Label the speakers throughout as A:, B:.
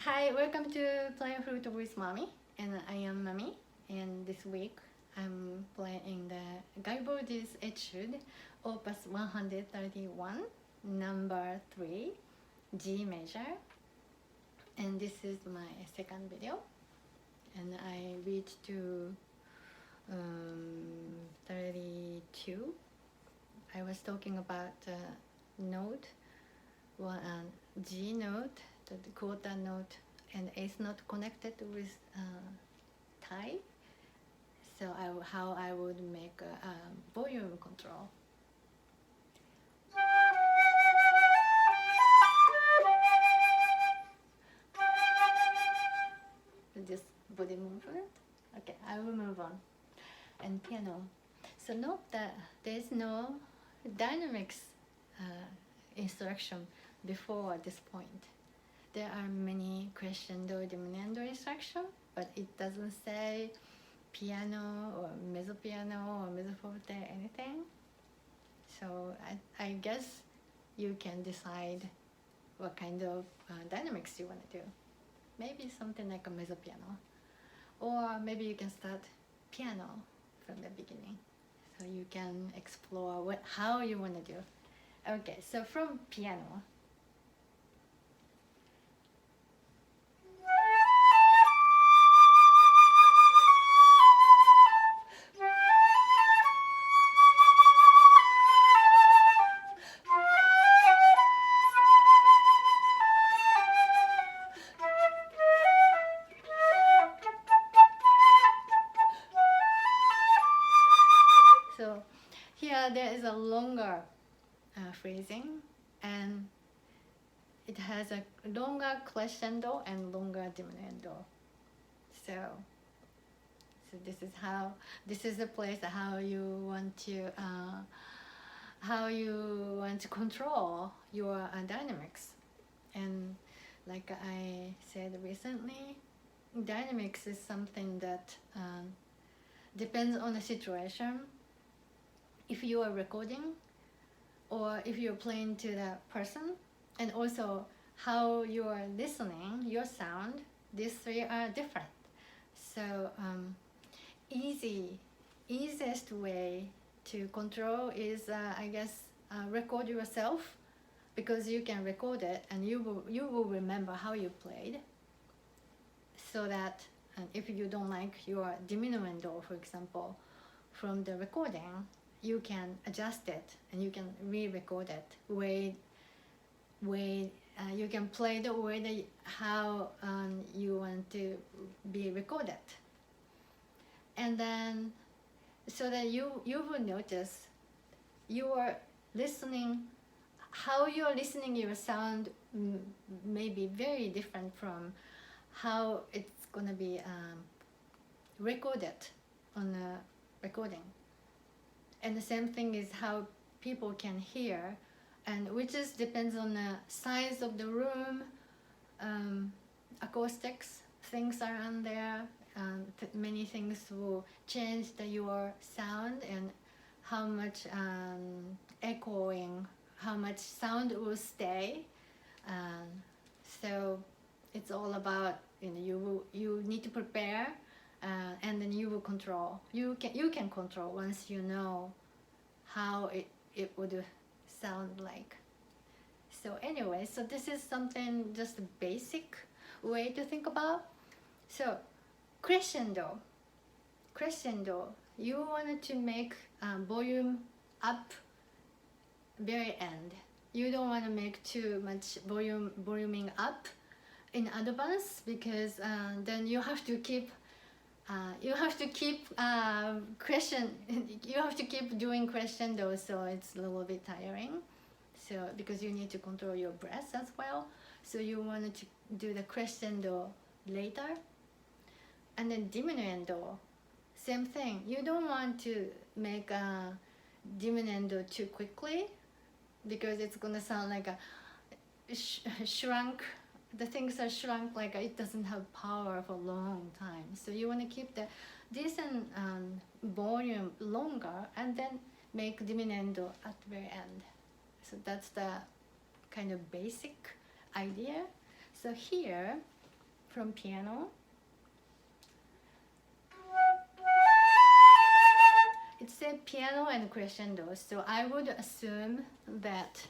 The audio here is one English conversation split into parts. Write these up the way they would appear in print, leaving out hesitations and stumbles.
A: Hi, welcome to Playing Flute with Mami, and I am Mami, and this week I'm playing the Gariboldi's Etude, Op.131, number 3, G major, and this is my second video, and I reached to 32. I was talking about note, G note, the quarter note and eighth note connected with tie. So how I would make a volume control. Just body movement. Okay, I will move on. And piano. So note that there is no dynamics instruction before this point. There are many crescendo, diminuendo instruction, but it doesn't say piano or mezzo piano or mezzo forte, anything. So I guess you can decide what kind of dynamics you want to do. Maybe something like a mezzo piano, or maybe you can start piano from the beginning, so you can explore how you want to do. Okay, so from piano. So here there is a longer phrasing, and it has a longer crescendo and longer diminuendo. So this is the place how you want to control your dynamics. And like I said recently, dynamics is something that depends on the situation. If you are recording, or if you're playing to the person, and also how you are listening, your sound, these three are different. So easiest way to control is I guess record yourself, because you can record it and you will remember how you played, so that if you don't like your diminuendo, for example, from the recording, you can adjust it and you can re-record it. You can play the way that how you want to be recorded, and then so that you will notice you are listening, how you're listening your sound may be very different from how it's gonna be recorded on the recording. And the same thing is how people can hear, and which is depends on the size of the room, acoustics, things around there. Many things will change your sound, and how much echoing, how much sound will stay. So it's all about, you need to prepare. And then you will control. You can control once you know how it would sound like. So anyway, so this is something just a basic way to think about. So crescendo, you wanted to make volume up very end. You don't want to make too much voluming up in advance, because then you have to keep doing crescendo, so it's a little bit tiring. So because you need to control your breath as well, so you wanted to do the crescendo later. And then diminuendo, same thing. You don't want to make a diminuendo too quickly, because it's gonna sound like a shrunk. The things are shrunk, like it doesn't have power for a long time. So you want to keep the decent volume longer, and then make diminuendo at the very end. So that's the kind of basic idea. So here from piano. It said piano and crescendo, so I would assume that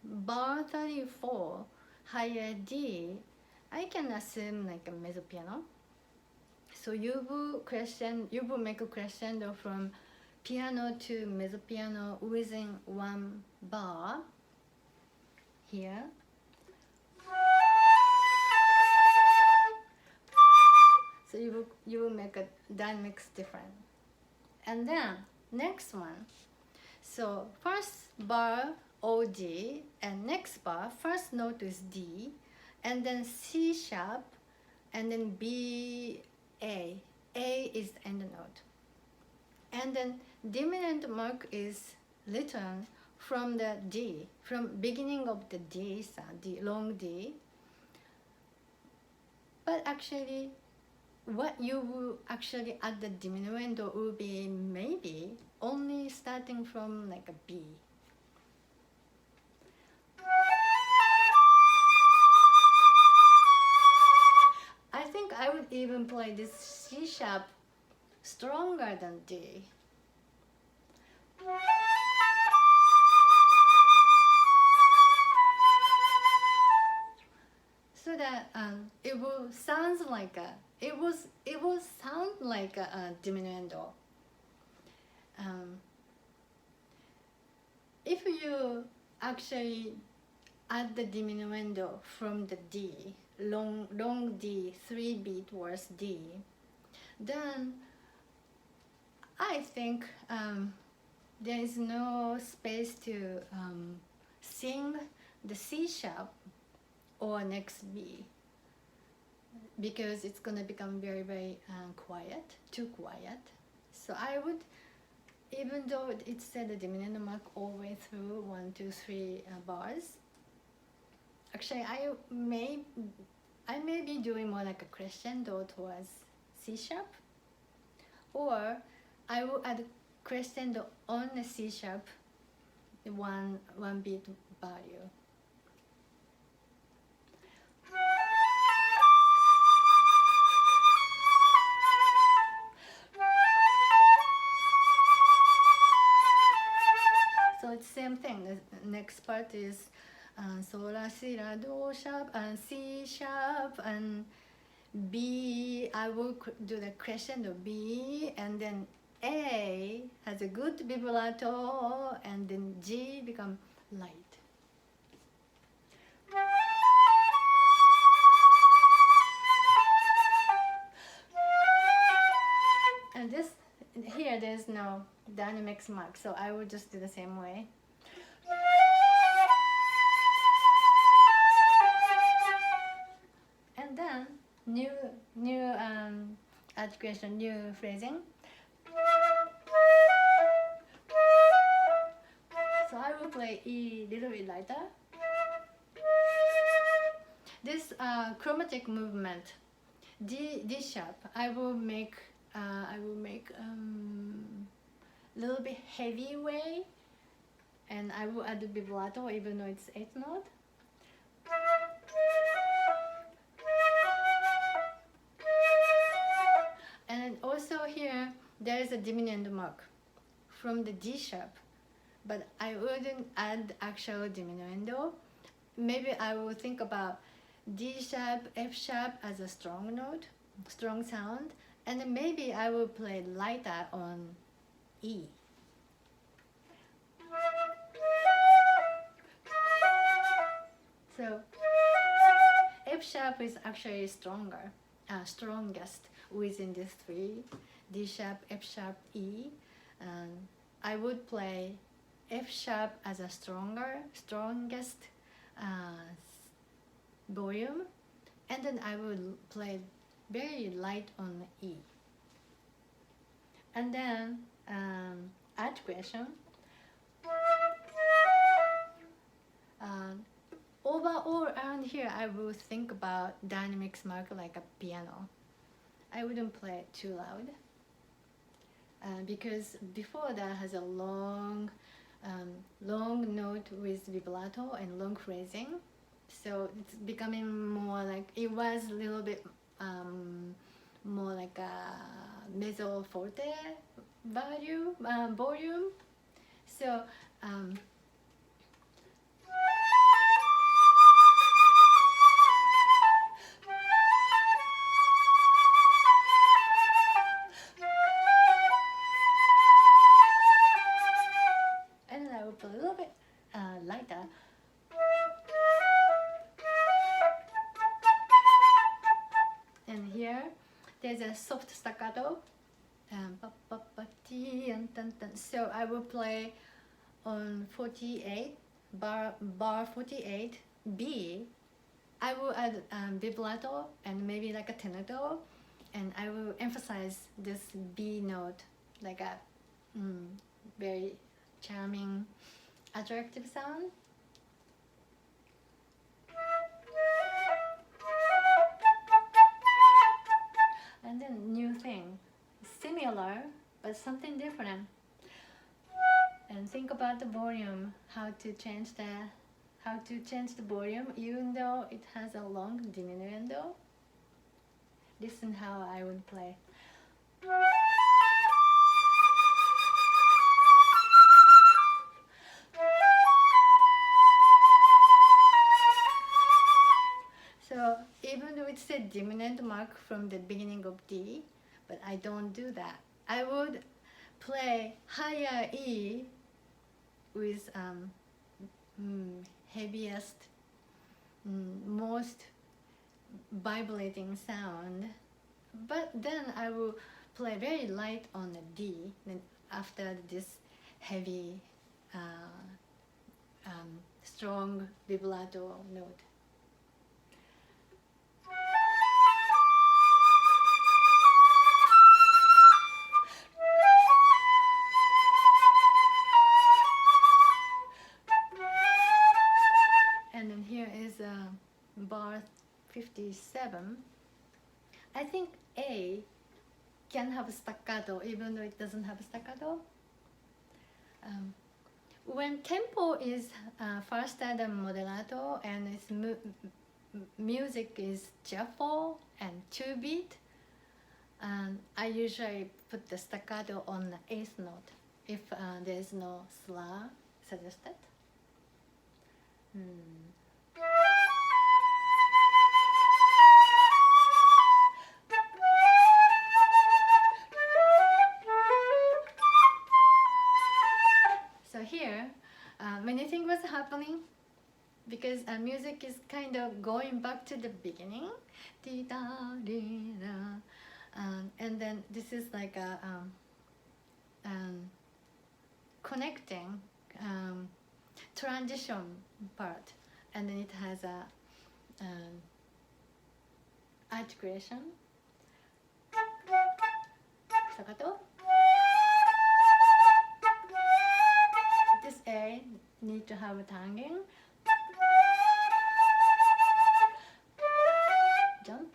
A: bar 34, higher D, I can assume like a mezzo piano. So you will make a crescendo from piano to mezzo piano within one bar here. So you will make a dynamics different. And then next one. So first bar O D, and next bar first note is D, and then C sharp, and then B A. A is the end note. And then diminuent mark is written from the D, from beginning of the D sound, D, long D. But actually, what you will actually add the diminuendo will be maybe only starting from like a B. I think I would even play this C sharp stronger than D. So that it will sound like a diminuendo. If you actually add the diminuendo from the D, long D, 3-beat words D, then I think there is no space to sing the C sharp or next B, because it's gonna become very, very quiet, too quiet. So I would, even though it said the diminuendo mark all the way through 1, 2, 3 bars, actually I may be doing more like a crescendo towards C sharp, or I will add crescendo on the C sharp, one beat value. So it's same thing. The next part is sol, la, si, la, do sharp, and C sharp, and B. I will do the crescendo B, and then A has a good vibrato, and then G become light. And this here there's no dynamics mark, so I will just do the same way. And then new articulation, new phrasing. So I will play E little bit lighter. This chromatic movement, D sharp, I will make little bit heavy way, and I will add the vibrato even though it's 8th note. And also here there is a diminuendo mark from the D sharp, but I wouldn't add actual diminuendo. Maybe I will think about D sharp, F sharp as a strong note, strong sound, and then maybe I will play lighter on E. So F sharp is actually strongest within these three: D sharp, F sharp, E. And I would play F sharp as a strongest volume, and then I will play very light on E. And then articulation. Overall around here, I will think about dynamics mark like a piano. I wouldn't play it too loud because before that has a long note with vibrato and long phrasing. So it's becoming more like, it was a little bit more like a mezzo forte volume. So and I will put a little bit lighter. And here there's a soft staccato. So I will play on 48 bar 48 B. I will add vibrato and maybe like a tenuto, and I will emphasize this B note, like a very charming, attractive sound. And then new thing, similar but something different. And think about the volume, how to change the volume even though it has a long diminuendo. Listen how I would play. So even though it's a diminuendo mark from the beginning of D, but I don't do that. I would play higher E with heaviest, most vibrating sound, but then I will play very light on the D, then after this heavy, strong vibrato note. And then here is bar 57. I think A can have staccato even though it doesn't have staccato. When tempo is faster than moderato and its music is shuffle and 2-beat, I usually put the staccato on the 8th note if there's no slur suggested. So here, many things was happening because music is kind of going back to the beginning. And then this is like a connecting transition part, and then it has a articulation. Staccato. This A need to have a tanging. Jump,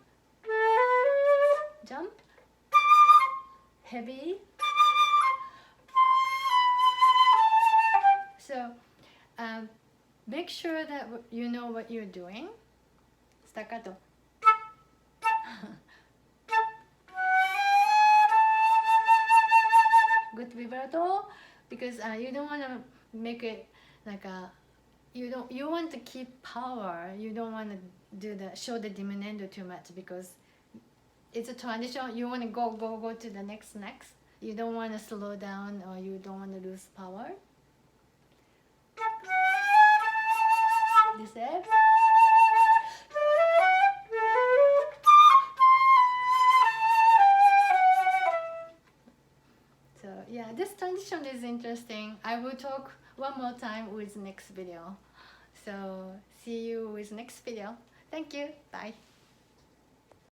A: jump, heavy. So make sure that you know what you're doing. Staccato. Good vibrato, because you don't want to make it like a, you want to keep power. You don't want to show the diminuendo too much because it's a transition. You want to go to the next. You don't want to slow down or you don't want to lose power. This is. So yeah, this transition is interesting. I will talk one more time with next video. So see you with next video. Thank you. Bye.